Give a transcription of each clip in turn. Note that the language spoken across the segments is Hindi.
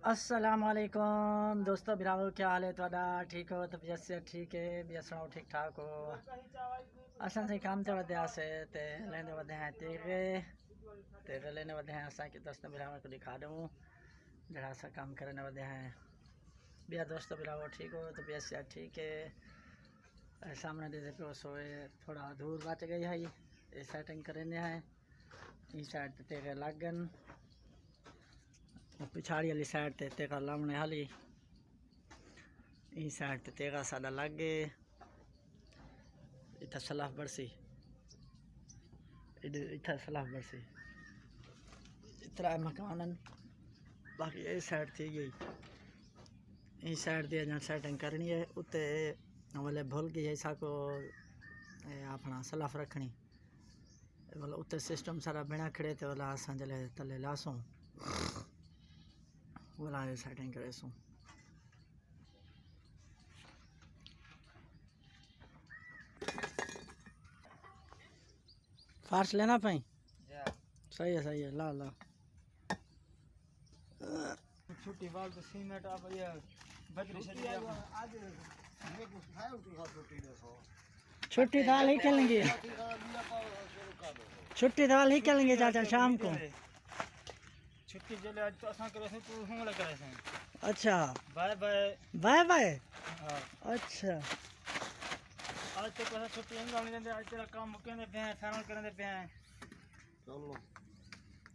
अस्सलामुअलैकुम दोस्तों बिरावो क्या हाल है तुहाडा ठीक हो तबीयत से ठीक है भी सुनाओ ठीक ठाक हो असां से काम ते वधया से ते लेने वधे हैं तेरे लेने वधे हैं असां के दोस्तों बिरावो को दिखा दूं जरा सा काम करने वधे हैं बिया दोस्तों बिरावो ठीक हो तबीयत से ठीक है सामने दे पे सोए थोड़ा दूर बच गई है ये सेटिंग करने हैं इस साइड तेरे लगन पिछाड़ी वाली साइड ते तेगा लामने हाली इस साइड ते तेगा सादा लागे इतना सलाफ बरसी इतना सलाफ बरसी इतना मकान बाकी इस साइड थी गई इस साइड दी अजा सेटिंग करनी है उत्ते वाले भूल गई है साको अपना सलाफ रखनी वाला उत्ते सिस्टम सारा बिना खड़े ते वाला असां जले तले लासों वाला सेटिंग करे सो फार्स लेना पाई सही है ला ला छुट्टी वाल तो सीमेंट आप ये बजरी से आज छुट्टी दाल ही खेलेंगे छुट्टी दाल ही खेलेंगे चाचा शाम को छुट्टी जले आज तो असा करे से तू हमला करे से अच्छा बाय बाय बाय बाय हां अच्छा आज तो कहा छुट्टी हम गाने दे आज तेरा काम मुकने पे फाइनल करने पे चलो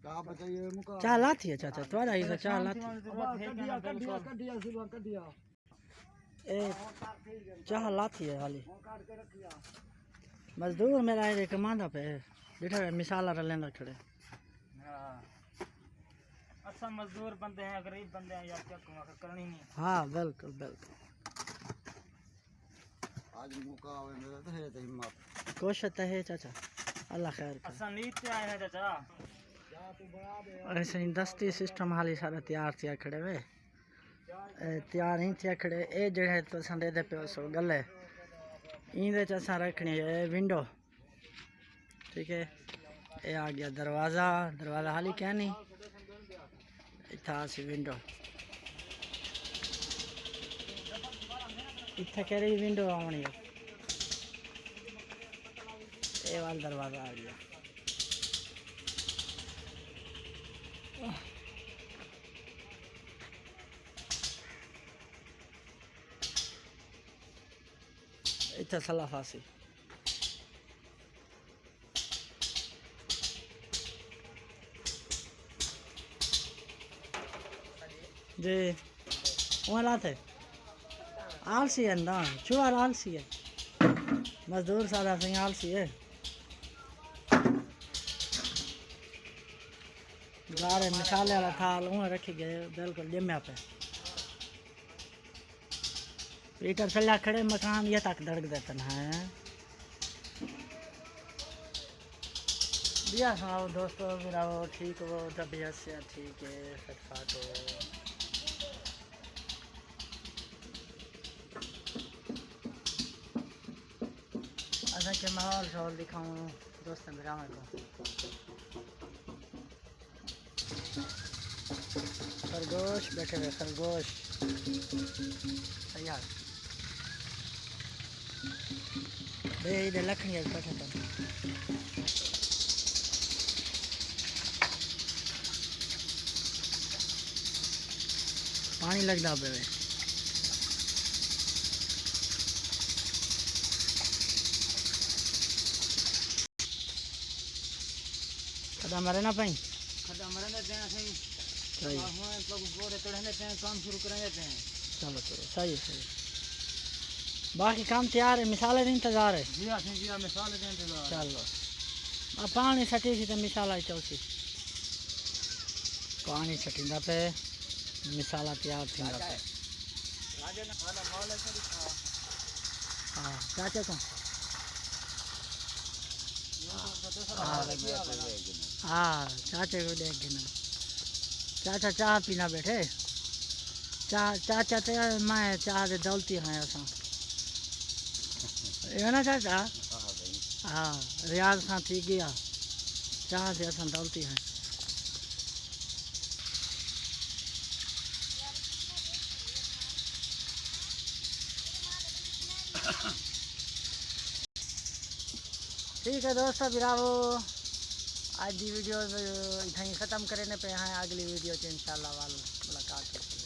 का बताइए मुका चाह लाती है चाचा तुम्हारा ही चाह लाती कटिया ए चाह लाती है हाली मजदूर मेरा है कमांडा पे बैठा मिसाल लेना खड़े हां अच्छा मजदूर बंदे हैं गरीब बंदे हैं यार क्या करनी नहीं हाँ बिल्कुल बिल्कुल आज मौका आवे मेरा तो है हिम्मत कोशिश है चाचा अल्लाह खैर करे अच्छा नीत पे आए हैं चाचा ऐसे दस्ती सिस्टम हाली सारा तैयार थिया खड़े वे तैयार नहीं थिया खड़े ए जेड़े तो संदे दे पे सो गले इंदे च असा रखनी है विंडो ठीक है ये आ गया दरवाज़ा हाली क्या नहीं इतना सी विंडो इतना कह रही विंडो आनी है ये वाला दरवाज़ा आ गया इतना सलाफासी जी वहाँ लाते आलसी है ना चुहार आलसी है मजदूर सारा सिंह आलसी है गारे मिसाले वाला थाल वहाँ रखी गए बिल्कुल जम्या पे पीटर चला खड़े मकान ये तक धड़क देते हैं बिया सुनाओ दोस्तों मेरा वो ठीक हो तबीयत से ठीक है फटफाट हो अच्छा के माहौल शहौल दिखाऊँ दोस्तों मेरा को खरगोश बैठे हुए खरगोश तैयार बे इधर लखनी है बैठे तो पानी लगता पे खदा मरे ना पाई खड्डा मरने पे सही तो गोरे चढ़ने पे काम शुरू करेंगे पे चलो सही है बाकी काम तैयार है मिसाल का इंतजार है जी हाँ मिसाल का इंतजार चलो अब पानी सटी सी तो मिसाल आई चौसी पानी सटींदा पे मिसाला तैयार थींदा पे हाँ चाचा को हाँ चाचे को देख के ना चाचा चाह पीना बैठे चाचा तो मैं चाह दे दौलती हैं असां ये ना चाचा हाँ रियाज सां थी गया चाह से असां दौलती हैं ठीक है दोस्तों, बिरावो आज की वीडियो इतना ही ख़त्म करने पे हैं। अगली वीडियो इंशाल्लाह वाल मुलाकात होगी।